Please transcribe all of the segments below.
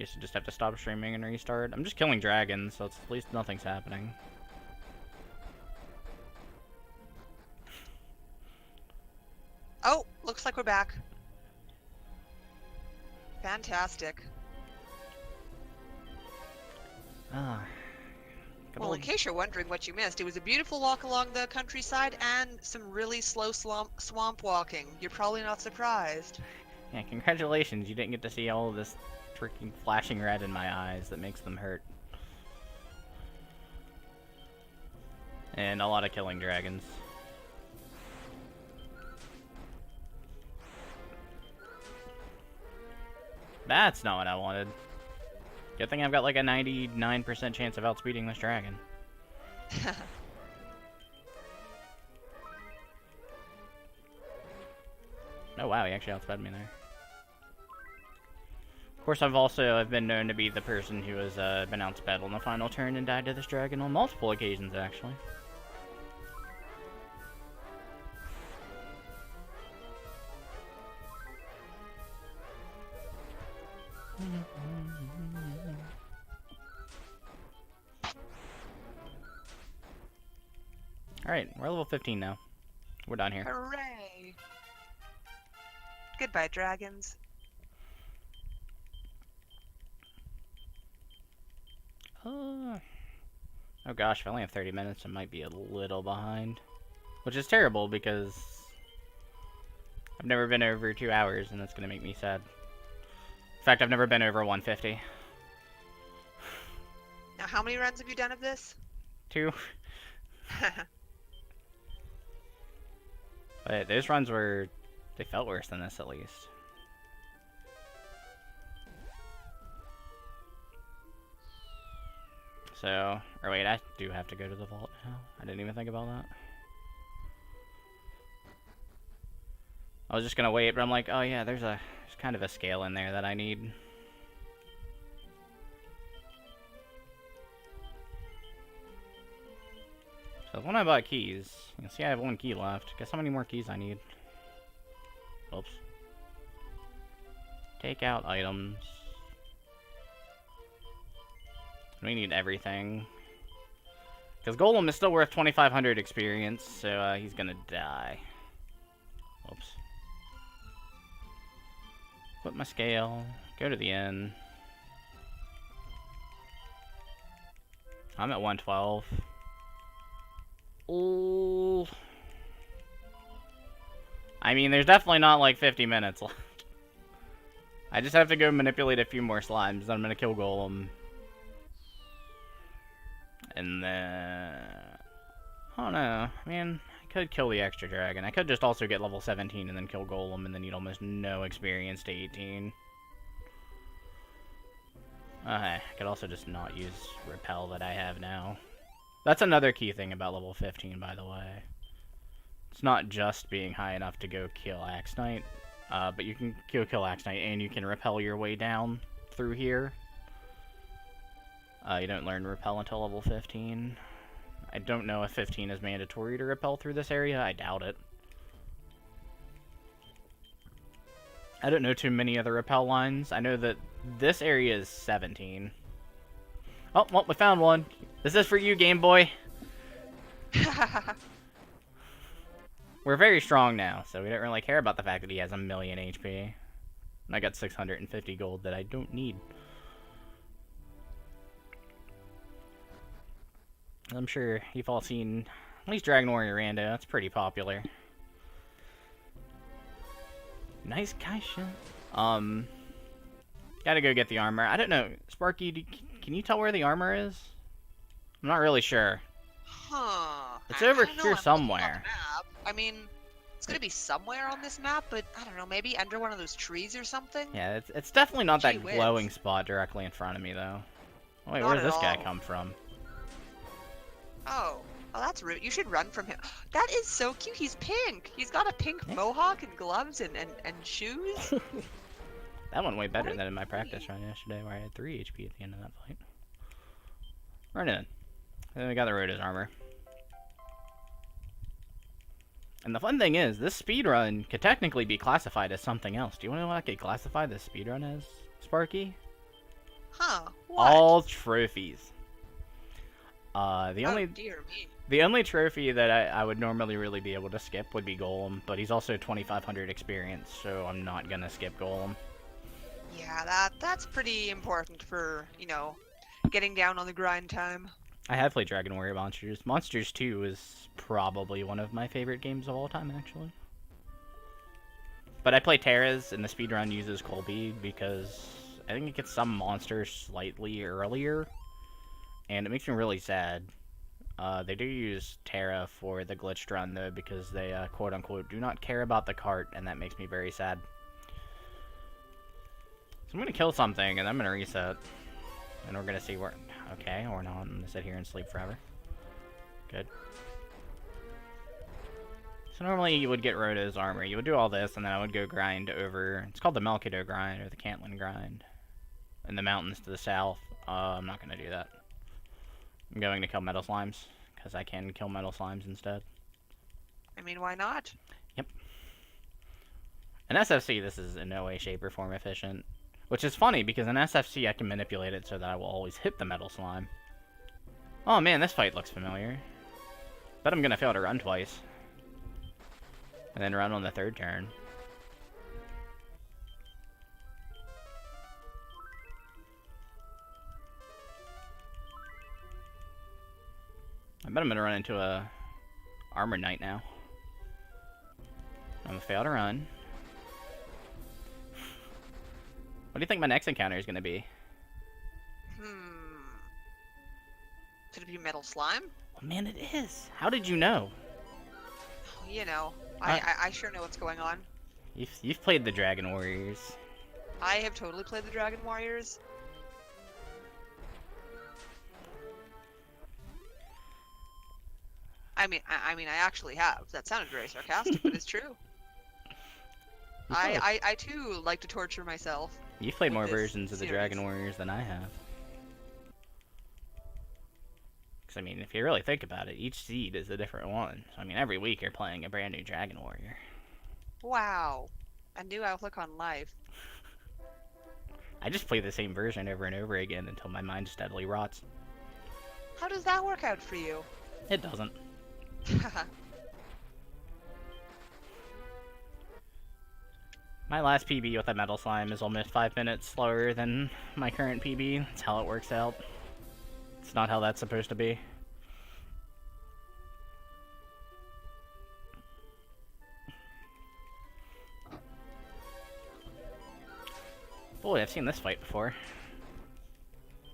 guess you just have to stop streaming and restart. I'm just killing dragons, so it's, at least nothing's happening. Oh, looks like we're back. Fantastic. Ah. Well, in case you're wondering what you missed, it was a beautiful walk along the countryside and some really slow swamp walking. You're probably not surprised. Yeah, congratulations. You didn't get to see all of this freaking flashing red in my eyes that makes them hurt. And a lot of killing dragons. That's not what I wanted. Good thing I've got like a 99% chance of outspeeding this dragon. Oh wow, he actually outsped me there. Of course, I've been known to be the person who has been outsped on the final turn and died to this dragon on multiple occasions, actually. Alright, we're level 15 now. We're done here. Hooray! Goodbye, dragons. Oh gosh, if I only have 30 minutes, I might be a little behind. Which is terrible, because I've never been over 2 hours, and that's going to make me sad. In fact, I've never been over 150. Now, how many runs have you done of this? 2. But those runs were... they felt worse than this, at least. So... or wait, I do have to go to the vault now. I didn't even think about that. I was just gonna wait, but I'm like, oh yeah, there's kind of a scale in there that I need. So when I bought keys, you can see I have 1 key left. Guess how many more keys I need? Oops. Take out items. We need everything. Because Golem is still worth 2,500 experience, so he's gonna die. Oops. Put my scale. Go to the inn. I'm at 112. Ooh. I mean, there's definitely not like 50 minutes left. I just have to go manipulate a few more slimes, then I'm gonna kill Golem. And then... oh no, I mean, I could kill the extra dragon. I could just also get level 17 and then kill Golem and then need almost no experience to 18. I could also just not use Repel that I have now. That's another key thing about level 15, by the way. It's not just being high enough to go kill Axe Knight, but you can kill Axe Knight and you can repel your way down through here. You don't learn Repel until level 15. I don't know if 15 is mandatory to repel through this area. I doubt it. I don't know too many other repel lines. I know that this area is 17. Oh, well, we found one. This is for you, Game Boy. We're very strong now, so we don't really care about the fact that he has 1,000,000 HP. And I got 650 gold that I don't need. I'm sure you've all seen at least Dragon Warrior Rando. That's pretty popular. Nice Kaisha. Gotta go get the armor. I don't know, Sparky, can you tell where the armor is? I'm not really sure. Huh. It's over here somewhere. I mean, it's gonna be somewhere on this map, but I don't know, maybe under one of those trees or something? Yeah, it's definitely not that Gee glowing whiz. spot directly in front of me, though. Oh, wait, Not where does at this guy all. come from? Oh, that's rude. You should run from him. That is so cute. He's pink. He's got a pink Yeah. mohawk and gloves and shoes. That went way better What a than in my practice cutie. run yesterday, where I had 3 HP at the end of that fight. Run in. And then we got the Rhoda's armor. And the fun thing is, this speedrun could technically be classified as something else. Do you want to know what I could classify this speedrun as, Sparky? Huh, what? All trophies. Oh, dear me. The only trophy that I would normally really be able to skip would be Golem, but he's also 2,500 experience, so I'm not gonna skip Golem. Yeah, that's pretty important for, you know, getting down on the grind time. I have played Dragon Warrior Monsters. Monsters 2 is probably one of my favorite games of all time, actually. But I play Terra's, and the speedrun uses Colby because I think it gets some monsters slightly earlier, and it makes me really sad. They do use Terra for the glitched run, though, because they, quote-unquote, do not care about the cart, and that makes me very sad. So I'm gonna kill something, and I'm gonna reset. And we're gonna see where... Okay, or not. I'm gonna sit here and sleep forever. Good. So normally you would get Rhoda's armor. You would do all this, and then I would go grind over... It's called the Melkido grind, or the Cantlin grind. In the mountains to the south. I'm not gonna do that. I'm going to kill metal slimes, because I can kill metal slimes instead. I mean, why not? Yep. In SFC, this is in no way, shape, or form efficient. Which is funny, because in SFC I can manipulate it so that I will always hit the metal slime. Oh man, this fight looks familiar. Bet I'm gonna fail to run twice. And then run on the third turn. I bet I'm gonna run into a armor knight now. I'm gonna fail to run. What do you think my next encounter is gonna be? Could it be metal slime? Oh man, it is. How did you know? You know, I sure know what's going on. You've played the Dragon Warriors. I have totally played the Dragon Warriors. I mean, I actually have. That sounded very sarcastic, but it's true. I too like to torture myself. You've played more versions of the Dragon Warriors than I have. Because, I mean, if you really think about it, each seed is a different one. So, I mean, every week you're playing a brand new Dragon Warrior. Wow. A new outlook on life. I just play the same version over and over again until my mind steadily rots. How does that work out for you? It doesn't. My last PB with a metal slime is almost 5 minutes slower than my current PB. That's how it works out. It's not how that's supposed to be. Boy, I've seen this fight before.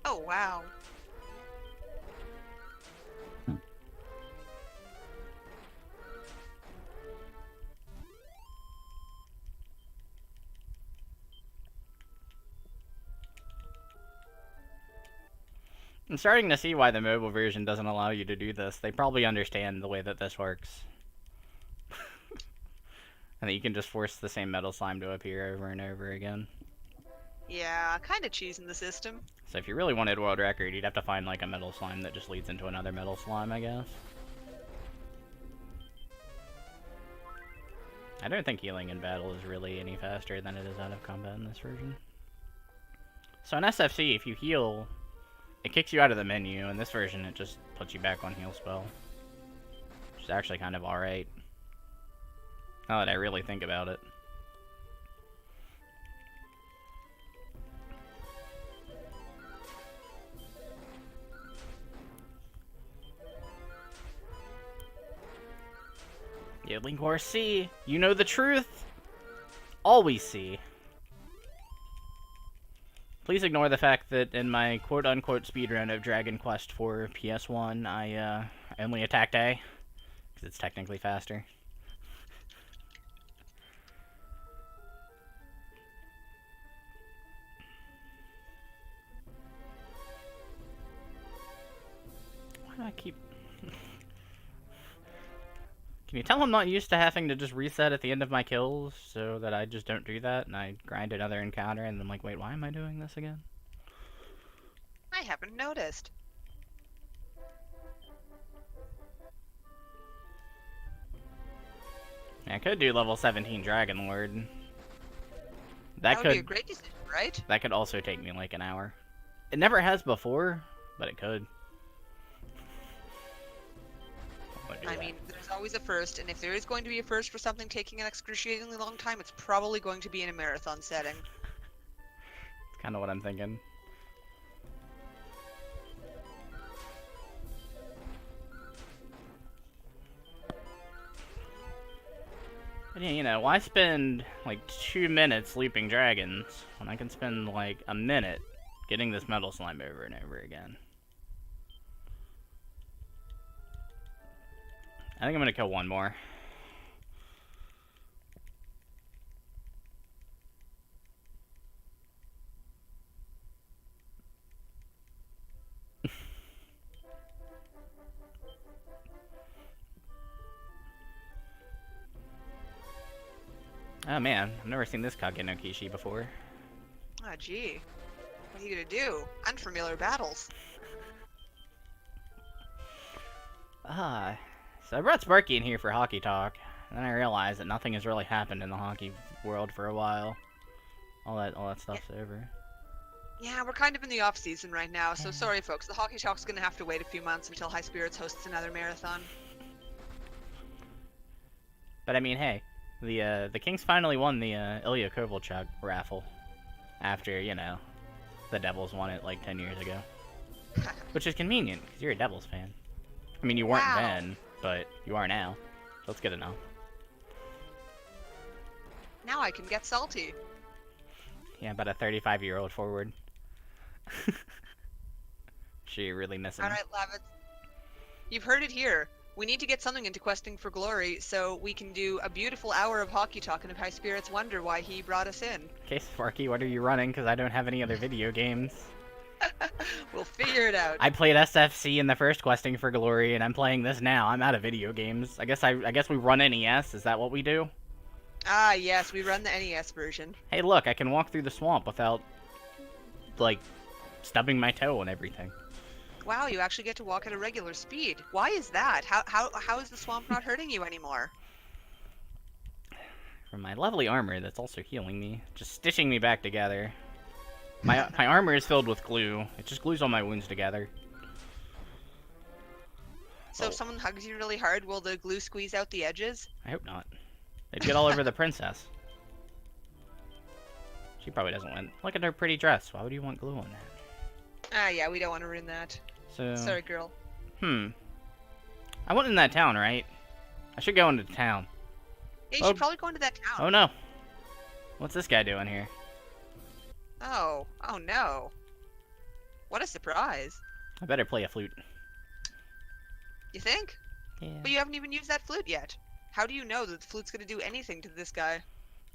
Oh, wow. I'm starting to see why the mobile version doesn't allow you to do this. They probably understand the way that this works. And that you can just force the same metal slime to appear over and over again. Yeah, kind of cheesing the system. So if you really wanted world record, you'd have to find like a metal slime that just leads into another metal slime, I guess. I don't think healing in battle is really any faster than it is out of combat in this version. So in SFC, if you heal, it kicks you out of the menu. In this version, it just puts you back on heal spell. Which is actually kind of alright. Now that I really think about it. Yeah, Linkwar C, you know the truth. Always C. Please ignore the fact that in my quote-unquote speedrun of Dragon Quest IV PS1, I only attacked A, because it's technically faster. Why do I keep... Can you tell I'm not used to having to just reset at the end of my kills, so that I just don't do that, and I grind another encounter, and I'm like, wait, why am I doing this again? I haven't noticed. I could do level 17 Dragon Lord. That would be a great decision, right? That could also take me like an hour. It never has before, but it could. I mean, there's always a first, and if there is going to be a first for something taking an excruciatingly long time, it's probably going to be in a marathon setting. It's kind of what I'm thinking. But yeah, you know, why spend like 2 minutes leaping dragons when I can spend like a minute getting this metal slime over and over again? I think I'm gonna kill one more. Oh man, I've never seen this Kage no Kishi before. Oh gee. What are you gonna do? Unfamiliar battles. So I brought Sparky in here for hockey talk, and then I realized that nothing has really happened in the hockey world for a while. All that stuff's over. Yeah, we're kind of in the off season right now, so sorry folks. The hockey talk's gonna have to wait a few months until High Spirits hosts another marathon. But I mean, hey, the Kings finally won the Ilya Kovalchuk raffle after, you know, the Devils won it like 10 years ago. Which is convenient, because you're a Devils fan. I mean, you weren't then, but you are now. So it's good to know. Now I can get salty. Yeah, about a 35-year-old forward. Sure, you're really missing. Alright, Lavitz. You've heard it here. We need to get something into Questing for Glory so we can do a beautiful hour of hockey talk, and if High Spirits wonder why he brought us in. Okay, Sparky, what are you running? Because I don't have any other video games. We'll figure it out. I played SFC in the first Questing for Glory, and I'm playing this now. I'm out of video games. I guess we run NES. Is that what we do? Ah, yes, we run the NES version. Hey, look, I can walk through the swamp without, like, stubbing my toe and everything. Wow, you actually get to walk at a regular speed. Why is that? How is the swamp not hurting you anymore? From my lovely armor that's also healing me, just stitching me back together. My armor is filled with glue. It just glues all my wounds together. So if someone hugs you really hard, will the glue squeeze out the edges? I hope not. They'd get all over the princess. She probably doesn't want. Look at her pretty dress. Why would you want glue on that? Ah, yeah, we don't want to ruin that. So. Sorry, girl. I went in that town, right? I should go into town. Yeah, you should probably go into that town. Oh no. What's this guy doing here? Oh no. What a surprise. I better play a flute. You think? Yeah. But you haven't even used that flute yet. How do you know that the flute's gonna do anything to this guy?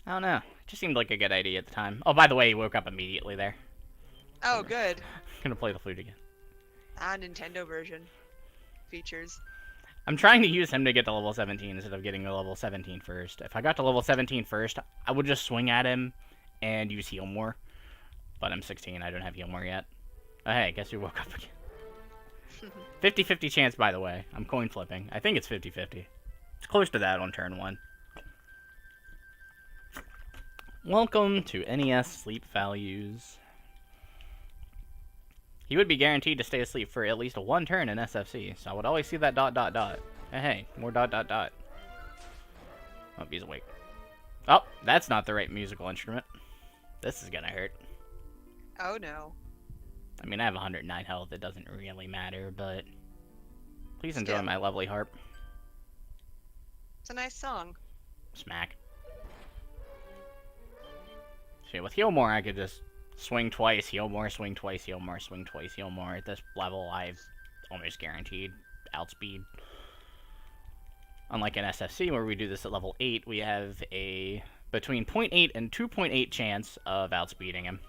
I don't know. It just seemed like a good idea at the time. Oh, by the way, he woke up immediately there. Oh, good. Gonna play the flute again. Ah, Nintendo version. Features. I'm trying to use him to get to level 17 instead of getting to level 17 first. If I got to level 17 first, I would just swing at him and use heal more. But I'm 16, I don't have heal more yet. Oh, hey, guess who woke up again? 50-50 chance, by the way. I'm coin flipping. I think it's 50-50. It's close to that on turn 1. Welcome to NES Sleep Values. He would be guaranteed to stay asleep for at least 1 turn in SFC, so I would always see that ... Hey, more ... Oh, he's awake. Oh, that's not the right musical instrument. This is gonna hurt. Oh no. I mean, I have 109 health, it doesn't really matter, but please enjoy my lovely harp. It's a nice song. Smack. Shit, with heal more, I could just swing twice, heal more, swing twice, heal more, swing twice, heal more. At this level, I've almost guaranteed outspeed. Unlike in SFC, where we do this at level 8, we have a between 0.8 and 2.8 chance of outspeeding him.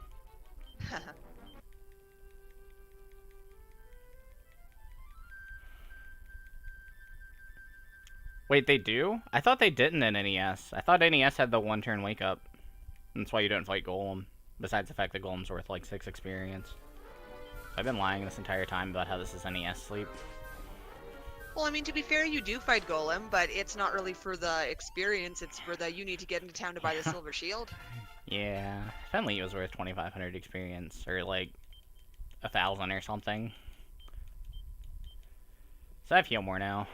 Wait, they do? I thought they didn't in NES. I thought NES had the 1-turn wake up. That's why you don't fight Golem. Besides the fact that Golem's worth like 6 experience. I've been lying this entire time about how this is NES sleep. Well, I mean, to be fair, you do fight Golem, but it's not really for the experience, it's for the you need to get into town to buy the silver shield. Yeah, Fenley was worth 2,500 experience, or like 1,000 or something. So I feel more now.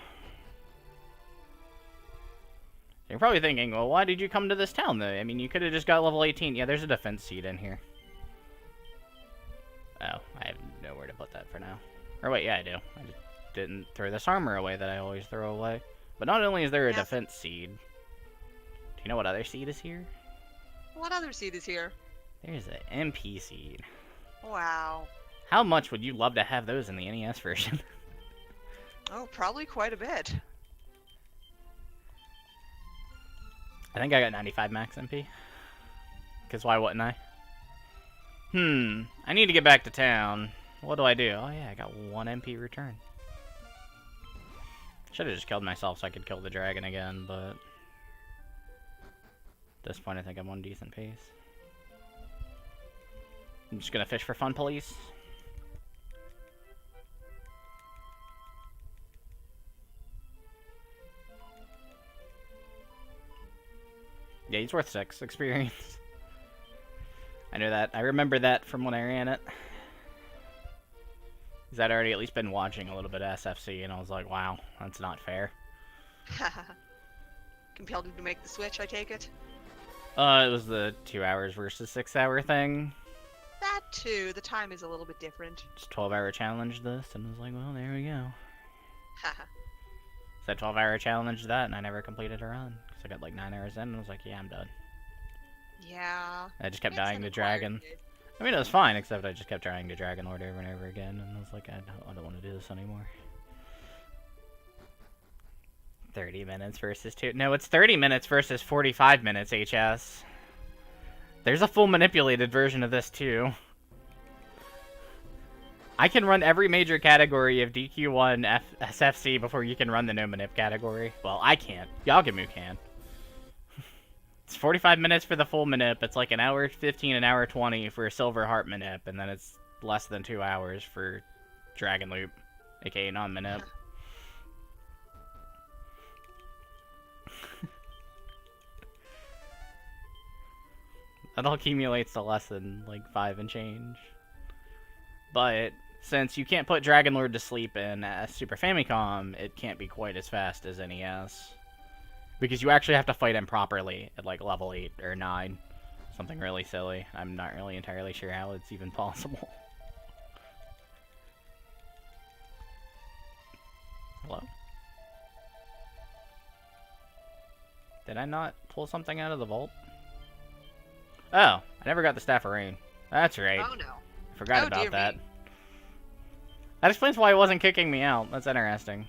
You're probably thinking, well, why did you come to this town, though? I mean, you could have just got level 18. Yeah, there's a defense seat in here. Oh, I have nowhere to put that for now. Or wait, yeah, I do. I just didn't throw this armor away that I always throw away. But not only is there a defense seed. Do you know what other seed is here? What other seed is here? There's an MP seed. Wow. How much would you love to have those in the NES version? Oh, probably quite a bit. I think I got 95 max MP. Because why wouldn't I? I need to get back to town. What do I do? Oh yeah, I got 1 MP return. Should have just killed myself so I could kill the dragon again, but... at this point I think I'm on decent pace. I'm just gonna fish for fun, police. Yeah, he's worth 6 experience. I know that. I remember that from when I ran it. Because I'd already at least been watching a little bit of SFC, and I was like, wow, that's not fair. Compelled you to make the switch, I take it? It was the 2 hours versus 6 hour thing. That too. The time is a little bit different. Just 12-hour challenge this, and I was like, well, there we go. Haha. So 12-hour challenge that, and I never completed a run. Because I got like 9 hours in, and I was like, yeah, I'm done. Yeah. I just kept It's dying an to acquired Dragon. taste. I mean, it was fine, except I just kept dying to Dragon Lord over and over again, and I was like, I don't want to do this anymore. 30 minutes versus 2. No, it's 30 minutes versus 45 minutes, HS. There's a full manipulated version of this, too. I can run every major category of DQ1 SFC before you can run the no manip category. Well, I can't. Yagamu can. It's 45 minutes for the full manip. It's like an hour 15, an hour 20 for a silver heart manip, and then it's less than 2 hours for Dragon Loop, aka non-manip. That all accumulates to less than like 5 and change. But since you can't put Dragon Lord to sleep in Super Famicom, it can't be quite as fast as NES. Because you actually have to fight him properly at like level 8 or 9. Something really silly. I'm not really entirely sure how it's even possible. Hello? Did I not pull something out of the vault? Oh, I never got the Staff of Rain. That's right. Oh no. I forgot about that. Me. That explains why it wasn't kicking me out. That's interesting.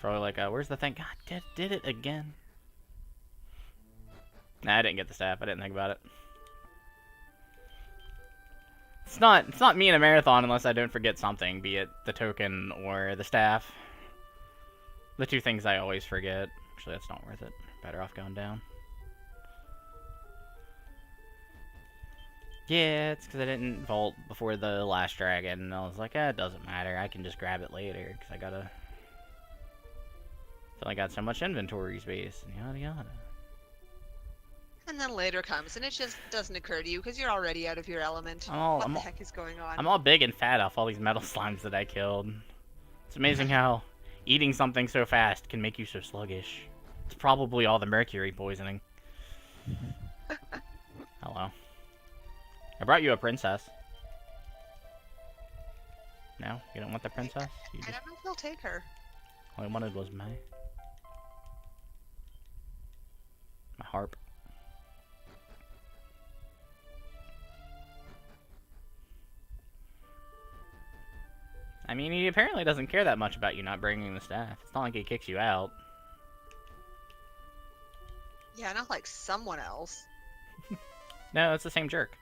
Probably like, where's the thing? God, did it again. Nah, I didn't get the staff. I didn't think about it. It's not me in a marathon unless I don't forget something, be it the token or the staff. The two things I always forget. Actually, that's not worth it. Better off going down. Yeah, it's because I didn't vault before the last dragon, and I was like, it doesn't matter. I can just grab it later, because I gotta... I got so much inventory space, and yada yada. And then later comes, and it just doesn't occur to you, because you're already out of your element. What the heck is going on? I'm all big and fat off all these metal slimes that I killed. It's amazing how eating something so fast can make you so sluggish. It's probably all the mercury poisoning. Hello. I brought you a princess. No? You don't want the princess? I don't know if they'll take her. All I wanted was my harp. I mean, he apparently doesn't care that much about you not bringing the staff. It's not like he kicks you out. Yeah, not like someone else. No, it's the same jerk.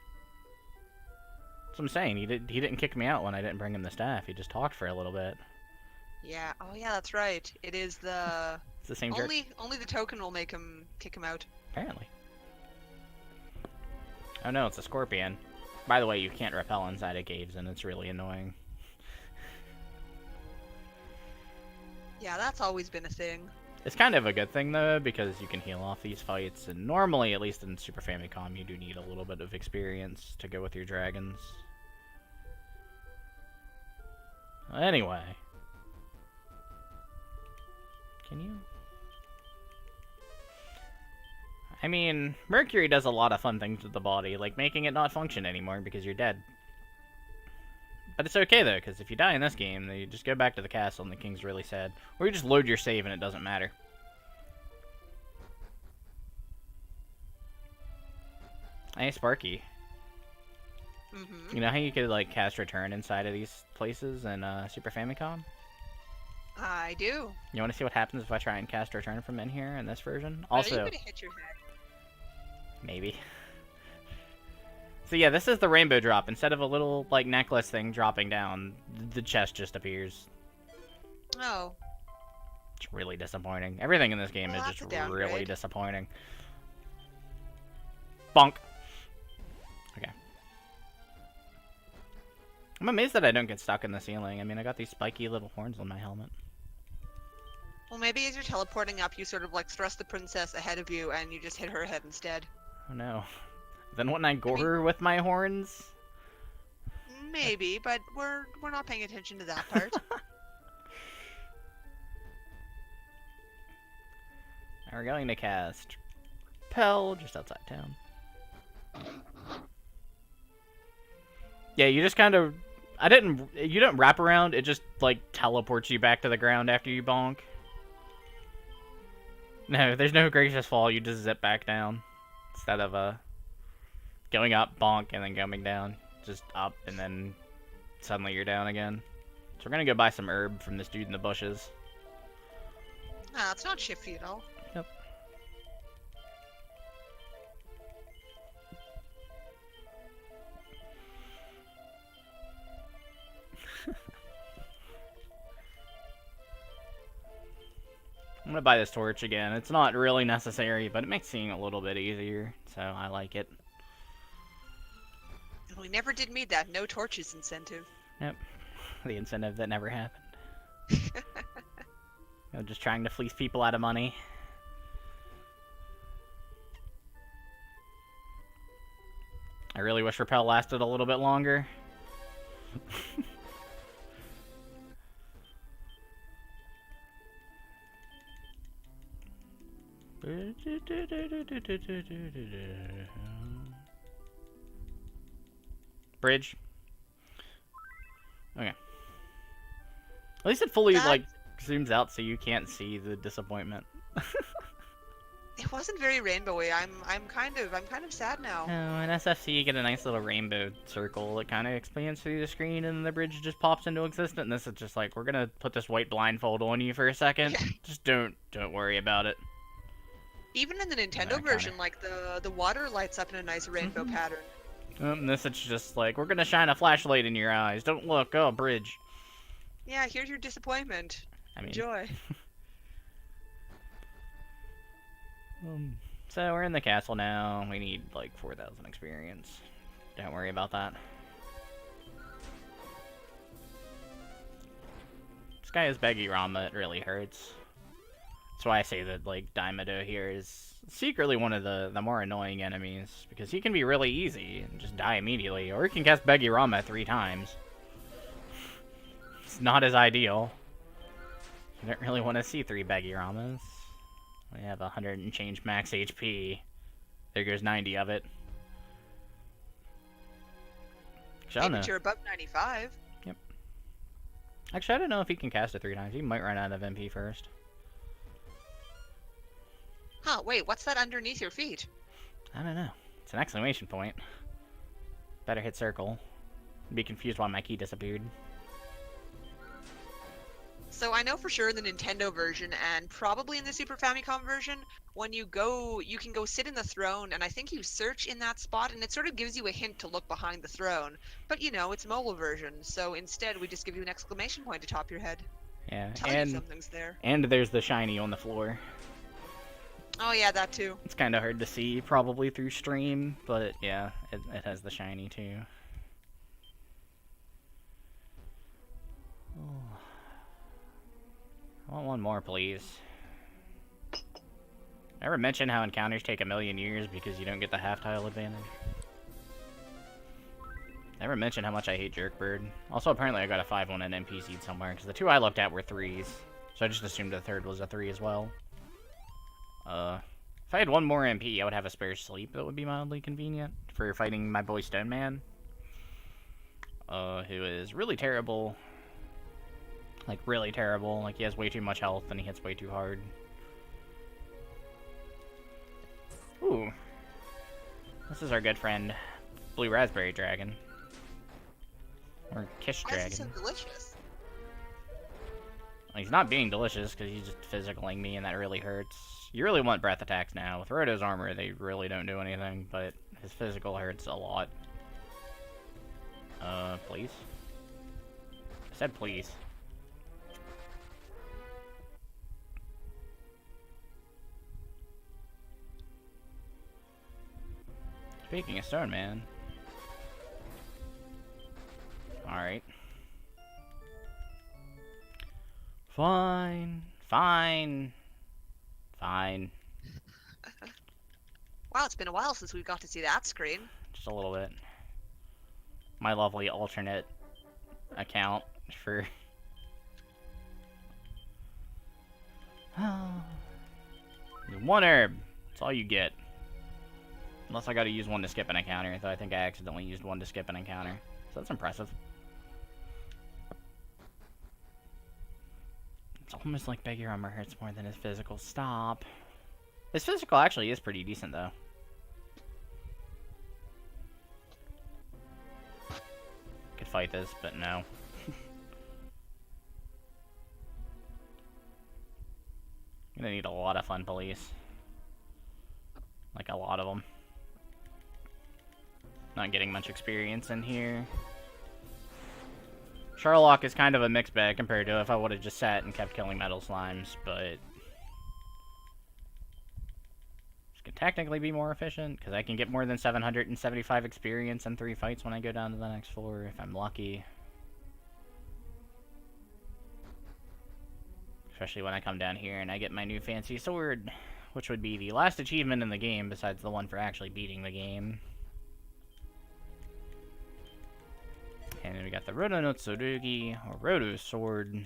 That's what I'm saying. He didn't kick me out when I didn't bring him the staff. He just talked for a little bit. Yeah. Oh, yeah, that's right. It is the... It's the same jerk. Only the token will make him kick him out. Apparently. Oh no, it's a scorpion. By the way, you can't rappel inside of caves, and it's really annoying. Yeah, that's always been a thing. It's kind of a good thing, though, because you can heal off these fights, and normally, at least in Super Famicom, you do need a little bit of experience to go with your dragons. Anyway. Can you? I mean, Mercury does a lot of fun things with the body, like making it not function anymore because you're dead. But it's okay though, because if you die in this game, then you just go back to the castle and the king's really sad. Or you just load your save and it doesn't matter. Hey, Sparky. You know how you could, like, cast return inside of these places in Super Famicom? I do. You want to see what happens if I try and cast return from in here in this version? Are Also, you gonna hit your head? maybe. So yeah, this is the rainbow drop. Instead of a little, like, necklace thing dropping down, the chest just appears. Oh. It's really disappointing. Everything in this game Well, is that's just a downgrade. really disappointing. Bonk. Okay. I'm amazed that I don't get stuck in the ceiling. I mean, I got these spiky little horns on my helmet. Well, maybe as you're teleporting up, you sort of like thrust the princess ahead of you and you just hit her head instead. Oh no. Then wouldn't I gore her with my horns? Maybe, but we're not paying attention to that part. Now we're going to cast Pell just outside town. Yeah, you just kind of... You don't wrap around, it just, like, teleports you back to the ground after you bonk. No, there's no gracious fall, you just zip back down. Instead of, going up, bonk, and then going down. Just up, and then suddenly you're down again. So we're gonna go buy some herb from this dude in the bushes. Ah, it's not shifty at all. Yep. I'm gonna buy this torch again. It's not really necessary, but it makes seeing a little bit easier, so I like it. We never did meet that no torches incentive. Yep. The incentive that never happened. Just trying to fleece people out of money. I really wish Repel lasted a little bit longer. Bridge. Okay. At least it fully, like, zooms out so you can't see the disappointment. It wasn't very rainbowy. I'm kind of sad now. Oh, in SFC you get a nice little rainbow circle that kind of expands through the screen and the bridge just pops into existence. And this is just like, we're gonna put this white blindfold on you for a second. Yeah. Just don't worry about it. Even in the Nintendo version, like the water lights up in a nice rainbow pattern. This it's just like, we're gonna shine a flashlight in your eyes. Don't look. Oh, bridge. Yeah, here's your disappointment. I mean, Enjoy. So we're in the castle now. We need like 4,000 experience. Don't worry about that. This guy is Beggy Rama. It really hurts. That's why I say that like Dimedo here is secretly one of the more annoying enemies, because he can be really easy and just die immediately, or he can cast Beggy Rama 3 times. It's not as ideal. You don't really want to see 3 Beggy Ramas. We have 100 and change max HP. There goes 90 of it. Actually, I don't know. But you're above 95. Yep. Actually, I don't know if he can cast it 3 times. He might run out of MP first. Huh, wait, what's that underneath your feet? I don't know. It's an exclamation point. Better hit circle. Be confused why my key disappeared. So I know for sure in the Nintendo version, and probably in the Super Famicom version, when you go, you can go sit in the throne, and I think you search in that spot, and it sort of gives you a hint to look behind the throne. But you know, it's a mobile version, so instead we just give you an exclamation point atop your head. Yeah, Tell you something's there. And there's the shiny on the floor. Oh yeah, that too. It's kind of hard to see, probably through stream, but yeah, it has the shiny too. Oh. I want one more, please. Ever mention how encounters take 1,000,000 years because you don't get the half-tile advantage? Never mentioned how much I hate Jerkbird. Also, apparently I got a 5 on an NPC somewhere, because the 2 I looked at were 3s. So I just assumed the 3rd was a 3 as well. If I had 1 more MP, I would have a spare sleep that would be mildly convenient for fighting my boy Stone Man. Who is really terrible. Like, really terrible. Like, he has way too much health and he hits way too hard. Ooh. This is our good friend, Blue Raspberry Dragon. Or Kish Dragon. This is so delicious. Well, he's not being delicious because he's just physicaling me and that really hurts. You really want breath attacks now. With Roto's armor, they really don't do anything, but his physical hurts a lot. Please? I said please. Speaking of Stone Man. Alright. Fine. Fine. Fine. Wow, it's been a while since we got to see that screen. Just a little bit. My lovely alternate account for... One herb. That's all you get. Unless I gotta use 1 to skip an encounter, though I think I accidentally used 1 to skip an encounter. So that's impressive. It's almost like Beggar Armor hurts more than his physical. Stop. His physical actually is pretty decent, though. Could fight this, but no. I'm gonna need a lot of fun police. Like, a lot of them. Not getting much experience in here. Sherlock is kind of a mixed bag compared to if I would have just sat and kept killing metal slimes, but... This could technically be more efficient, because I can get more than 775 experience in 3 fights when I go down to the next floor, if I'm lucky. Especially when I come down here and I get my new fancy sword, which would be the last achievement in the game, besides the one for actually beating the game. And then we got the Roto no Tsurugi, or Roto Sword. In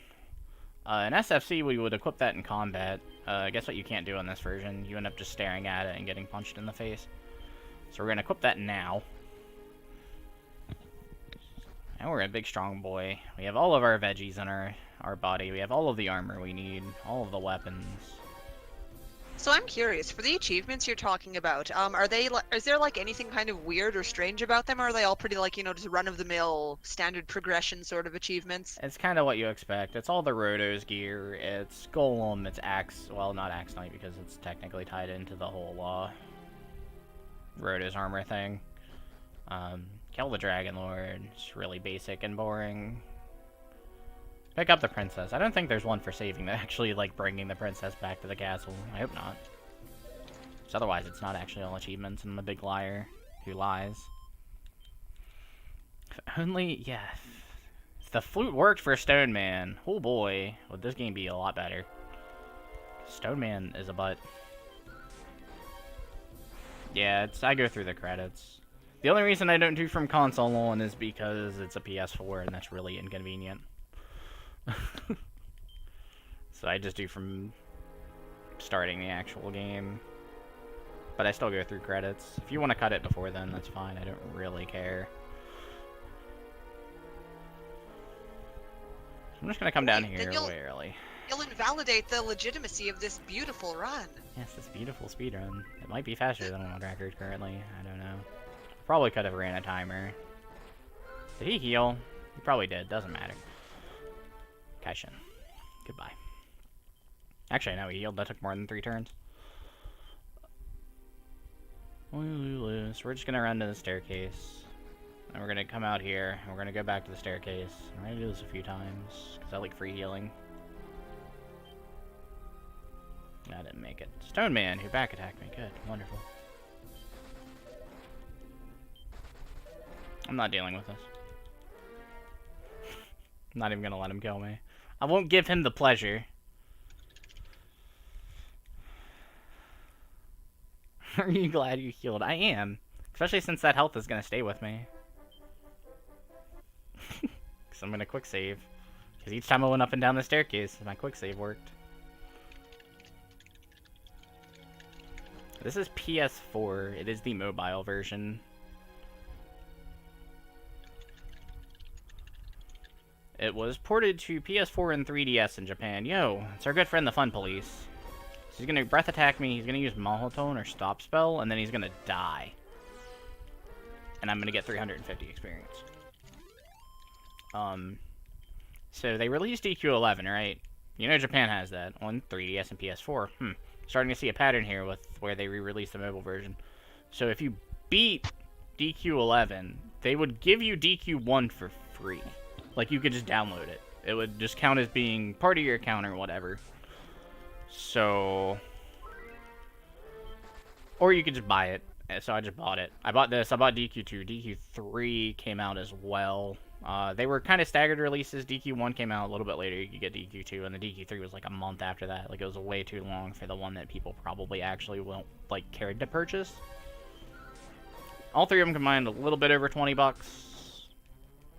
SFC, we would equip that in combat. Guess what you can't do in this version? You end up just staring at it and getting punched in the face. So we're going to equip that now. And we're a big strong boy. We have all of our veggies in our body. We have all of the armor we need. All of the weapons. So I'm curious, for the achievements you're talking about, is there like anything kind of weird or strange about them, or are they all pretty like, you know, just run-of-the-mill, standard progression sort of achievements? It's kind of what you expect. It's all the Roto's gear. It's Golem, it's Axe, well, not Axe Knight because it's technically tied into the whole, Roto's armor thing. Kill the Dragon Lord. It's really basic and boring. Pick up the princess. I don't think there's one for saving that actually, like, bringing the princess back to the castle. I hope not. Because otherwise it's not actually all achievements and the big liar who lies. If only, yeah. If the flute worked for Stone Man, oh boy, would this game be a lot better. Stone Man is a butt. Yeah, I go through the credits. The only reason I don't do from console on is because it's a PS4 and that's really inconvenient. So I just do from starting the actual game. But I still go through credits. If you want to cut it before then, that's fine. I don't really care. So I'm just going to come down here way early. You'll invalidate the legitimacy of this beautiful run. Yes, this beautiful speedrun. It might be faster than world record currently. I don't know. Probably could have ran a timer. Did he heal? He probably did. Doesn't matter. Kaishin. Goodbye. Actually, no, he healed. That took more than 3 turns. So we're just gonna run to the staircase. And we're gonna come out here. And we're gonna go back to the staircase. I'm gonna do this a few times. Because I like free healing. I didn't make it. Stone Man, who back attacked me. Good. Wonderful. I'm not dealing with this. I'm not even gonna let him kill me. I won't give him the pleasure. Are you glad you healed? I am. Especially since that health is gonna stay with me. because I'm gonna quick save. Because each time I went up and down the staircase, my quick save worked. This is PS4. It is the mobile version. It was ported to PS4 and 3DS in Japan. Yo, it's our good friend the Fun Police. So he's gonna breath attack me, he's gonna use Mahotone or Stop Spell, and then he's gonna die. And I'm gonna get 350 experience. So they released DQ11, right? You know Japan has that on 3DS and PS4. Starting to see a pattern here with where they re-released the mobile version. So if you beat DQ11, they would give you DQ1 for free. Like, you could just download it. It would just count as being part of your account or whatever. So... Or you could just buy it. So I just bought it. I bought this. I bought DQ2. DQ3 came out as well. They were kind of staggered releases. DQ1 came out a little bit later. You could get DQ2, and the DQ3 was like a month after that. Like, it was way too long for the one that people probably actually won't, like, cared to purchase. All three of them combined a little bit over 20 bucks.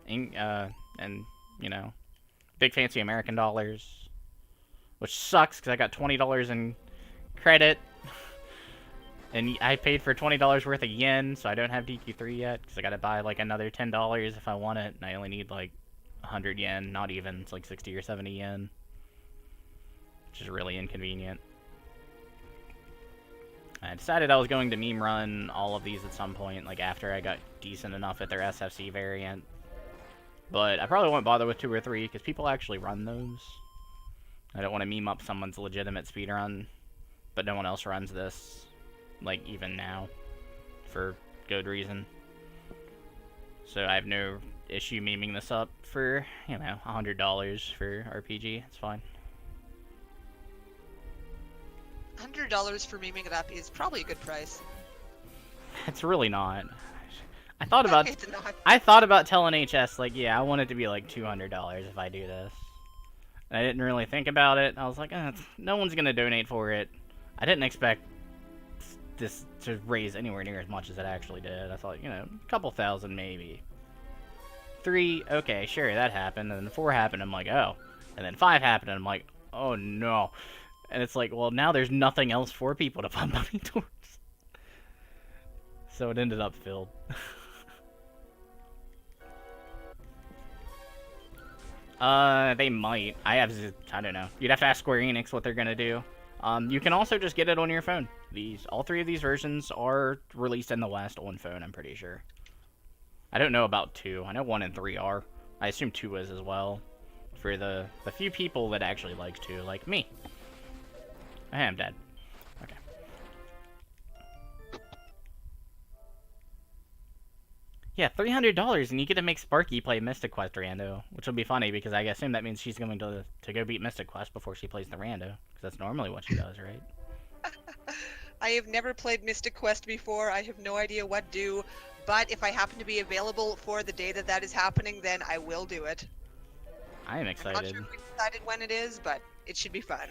And, you know, big fancy American dollars. Which sucks, because I got $20 in credit. And I paid for $20 worth of yen, so I don't have DQ3 yet, because I gotta buy, like, another $10 if I want it, and I only need, like, 100 yen, not even, it's like 60 or 70 yen. Which is really inconvenient. I decided I was going to meme run all of these at some point, like, after I got decent enough at their SFC variant. But I probably won't bother with 2 or 3, because people actually run those. I don't want to meme up someone's legitimate speedrun, but no one else runs this. Like, even now, for good reason. So I have no issue memeing this up for, you know, $100 for RPG. It's fine. $100 for memeing it up is probably a good price. It's really not. I thought about It's not. I thought about telling HS, like, yeah, I want it to be like $200 if I do this. And I didn't really think about it. I was like, no one's gonna donate for it. I didn't expect this to raise anywhere near as much as it actually did. I thought, you know, a couple thousand maybe. 3, okay, sure, that happened. And then 4 happened, I'm like, oh. And then 5 happened, and I'm like, oh no. And it's like, well, now there's nothing else for people to pump money towards. So it ended up filled. They might. I don't know. You'd have to ask Square Enix what they're gonna do. You can also just get it on your phone. All 3 of these versions are released in the West on phone, I'm pretty sure. I don't know about 2. I know 1 and 3 are. I assume 2 is as well. For the few people that actually like 2, like me. I am dead. Okay. Yeah, $300, and you get to make Sparky play Mystic Quest Rando, which will be funny because I assume that means she's going to go beat Mystic Quest before she plays the Rando, because that's normally what she does, right? I have never played Mystic Quest before. I have no idea what do, but if I happen to be available for the day that is happening, then I will do it. I am excited. I'm not sure if we decided when it is, but it should be fun.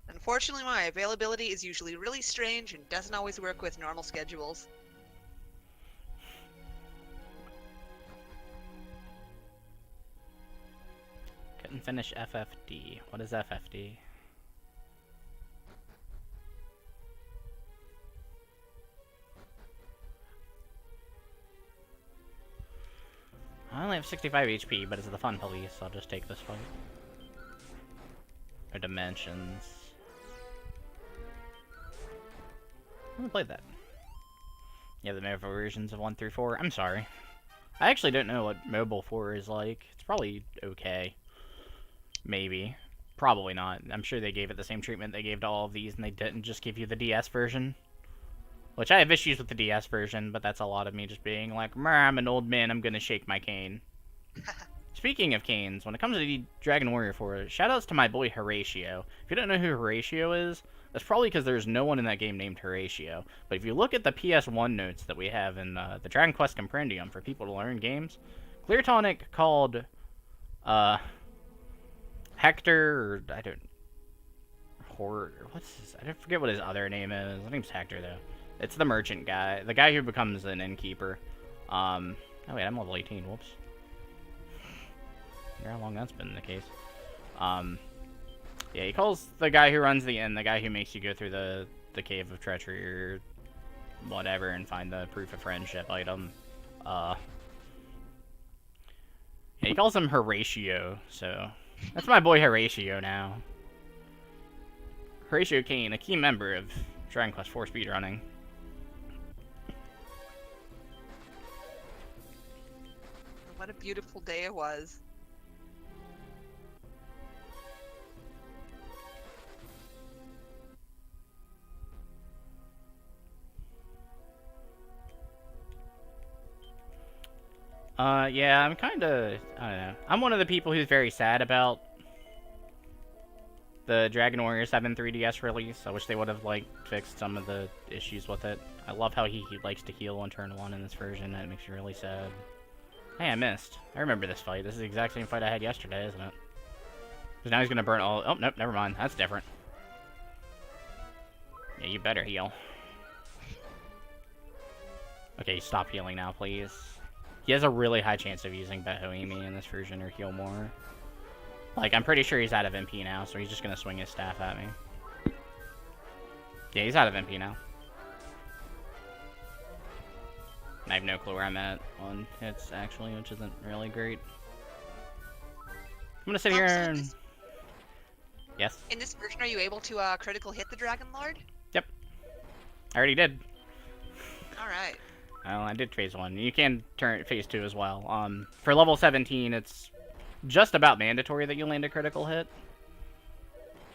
Unfortunately, my availability is usually really strange and doesn't always work with normal schedules. Couldn't finish FFD. What is FFD? I only have 65 HP, but it's the Fun Police, so I'll just take this fight. Or Dimensions. I haven't played that. Yeah, the mobile versions of 1 through 4. I'm sorry. I actually don't know what Mobile 4 is like. It's probably okay. Maybe. Probably not. I'm sure they gave it the same treatment they gave to all of these, and they didn't just give you the DS version. Which I have issues with the DS version, but that's a lot of me just being like, I'm an old man, I'm gonna shake my cane. Speaking of canes, when it comes to the Dragon Warrior 4, shoutouts to my boy Horatio. If you don't know who Horatio is, that's probably because there's no one in that game named Horatio. But if you look at the PS1 notes that we have in the Dragon Quest Compendium for people to learn games, Clear Tonic called Hector, or I forget what his other name is. His name's Hector though. It's the merchant guy, the guy who becomes an innkeeper. Oh wait, I'm level 18, whoops. I wonder how long that's been the case. Yeah, he calls the guy who runs the inn, the guy who makes you go through the Cave of Treachery or whatever and find the proof of friendship item. Yeah, he calls him Horatio, so that's my boy Horatio now. Horatio Kane, a key member of Dragon Quest IV speedrunning. What a beautiful day it was. Yeah, I'm kinda, I don't know. I'm one of the people who's very sad about the Dragon Warrior 7 3DS release. I wish they would have, like, fixed some of the issues with it. I love how he likes to heal on turn 1 in this version. That makes me really sad. Hey, I missed. I remember this fight. This is the exact same fight I had yesterday, isn't it? Because now he's gonna burn all... Oh, nope, never mind. That's different. Yeah, you better heal. Okay, stop healing now, please. He has a really high chance of using Behoemi in this version or heal more. Like, I'm pretty sure he's out of MP now, so he's just gonna swing his staff at me. Yeah, he's out of MP now. I have no clue where I'm at on hits, actually, which isn't really great. I'm gonna sit here and... Yes? In this version, are you able to critical hit the Dragon Lord? Yep. I already did. Alright. Well, I did phase 1. You can turn phase 2 as well. For level 17, it's just about mandatory that you land a critical hit.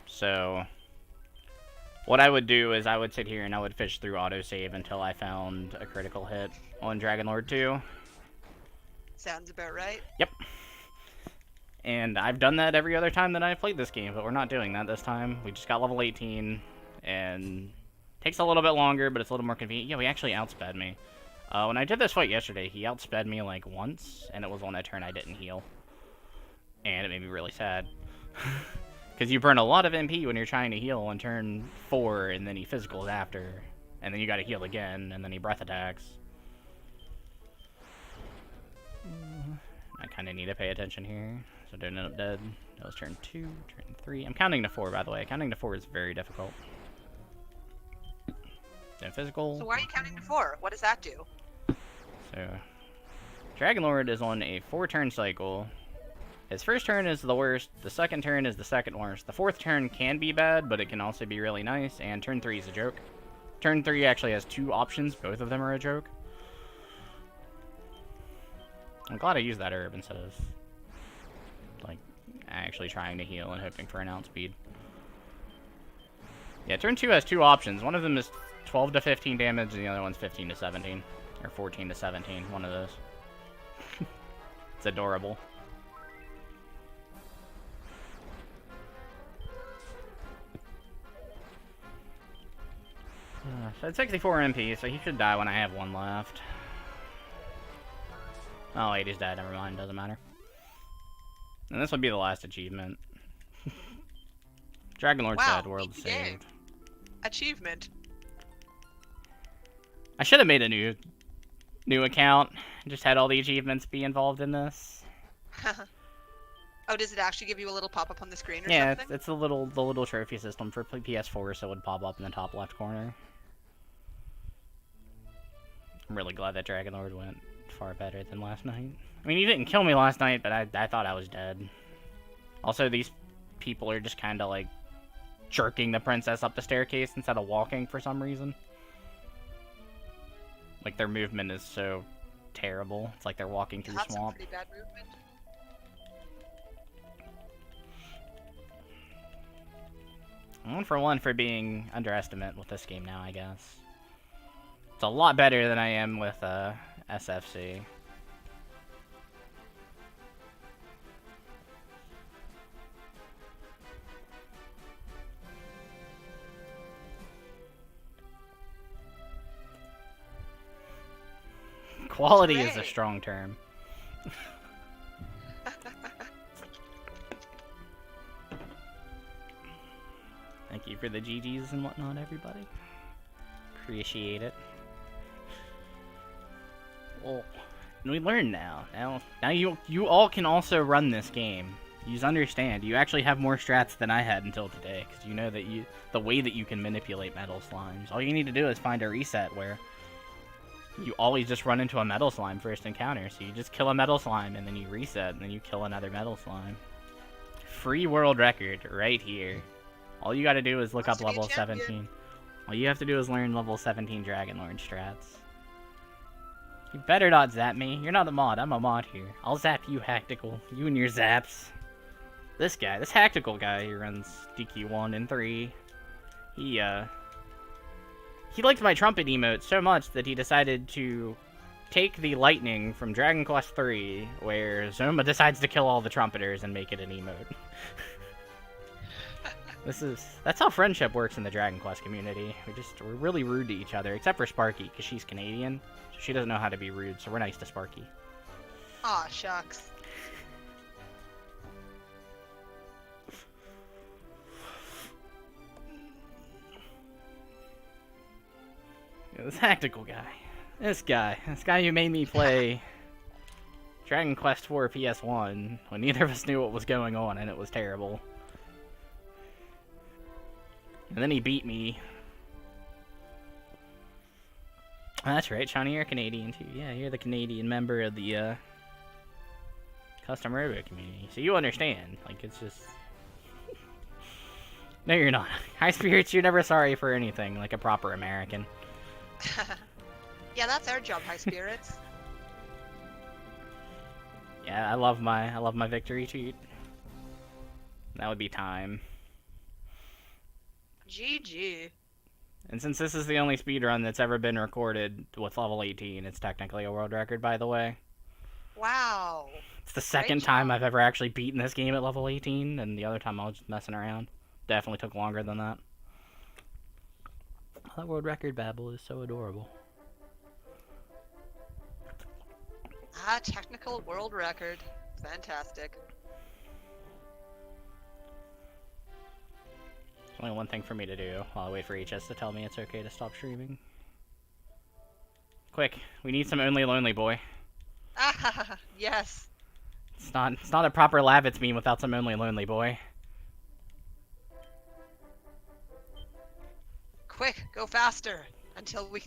So, what I would do is I would sit here and I would fish through autosave until I found a critical hit on Dragon Lord 2. Sounds about right. Yep. And I've done that every other time that I've played this game, but we're not doing that this time. We just got level 18, and it takes a little bit longer, but it's a little more convenient. Yeah, he actually outsped me. When I did this fight yesterday, he outsped me like once, and it was on a turn I didn't heal. And it made me really sad. Because you burn a lot of MP when you're trying to heal on turn 4, and then he physicals after. And then you gotta heal again, and then he breath attacks. I kinda need to pay attention here, so I don't end up dead. That was turn 2, turn 3. I'm counting to 4, by the way. Counting to 4 is very difficult. Then physical. So why are you counting to 4? What does that do? So, Dragon Lord is on a 4-turn cycle. His first turn is the worst, the second turn is the second worst. The fourth turn can be bad, but it can also be really nice, and turn 3 is a joke. Turn 3 actually has 2 options, both of them are a joke. I'm glad I used that herb instead of, like, actually trying to heal and hoping for an outspeed. Yeah, turn 2 has 2 options. One of them is 12 to 15 damage, and the other one's 15 to 17. Or 14 to 17, one of those. It's adorable. So it's 64 MP, so he should die when I have 1 left. Oh wait, he's dead, never mind, doesn't matter. And this would be the last achievement. Dragon Lord's dead, world saved. Achievement. I should have made a new account. Just had all the achievements be involved in this. Oh, does it actually give you a little pop-up on the screen or yeah, something? it's the little trophy system for PS4, so it would pop up in the top left corner. I'm really glad that Dragon Lord went far better than last night. I mean, he didn't kill me last night, but I thought I was dead. Also, these people are just kind of like jerking the princess up the staircase instead of walking for some reason. Like, their movement is so terrible. It's like they're walking through That's swamp. some pretty bad movement. I'm 1 for being underestimate with this game now, I guess. It's a lot better than I am with SFC. Quality is a strong term. Thank you for the GGs and whatnot, everybody. Appreciate it. Oh, We learn now. Now you all can also run this game. You understand. You actually have more strats than I had until today, because you know that the way that you can manipulate metal slimes. All you need to do is find a reset where you always just run into a metal slime first encounter. So you just kill a metal slime, and then you reset, and then you kill another metal slime. Free world record right here. All you gotta do is look up level 17. All you have to do is learn level 17 Dragon Lord strats. You better not zap me. You're not a mod. I'm a mod here. I'll zap you, Hactical. You and your zaps. This guy, this Hactical guy who runs DQ1 and 3, he liked my trumpet emote so much that he decided to take the lightning from Dragon Quest III, where Zoma decides to kill all the trumpeters and make it an emote. That's how friendship works in the Dragon Quest community. We're really rude to each other, except for Sparky, because she's Canadian. So she doesn't know how to be rude, so we're nice to Sparky. Aw, shucks. Yeah, this Tactical guy. This guy who made me play Dragon Quest IV PS1 when neither of us knew what was going on, and it was terrible. And then he beat me. Oh, that's right, Shawnee, you're Canadian too. Yeah, you're the Canadian member of the custom robo community. So you understand. Like, it's just... No, you're not. High spirits, you're never sorry for anything, like a proper American. Yeah, that's our job, High Spirits. Yeah, I love my victory cheat. That would be time. GG. And since this is the only speedrun that's ever been recorded with level 18, it's technically a world record, by the way. Wow. It's the second time I've ever actually beaten this game at level 18, and the other time I was just messing around. Definitely took longer than that. That world record babble is so adorable. Ah, technical world record. Fantastic. There's only one thing for me to do while I wait for HS to tell me it's okay to stop streaming. Quick, we need some Only Lonely Boy. Ah, yes. It's not a proper Lavitz meme without some Only Lonely Boy. Quick, go faster until we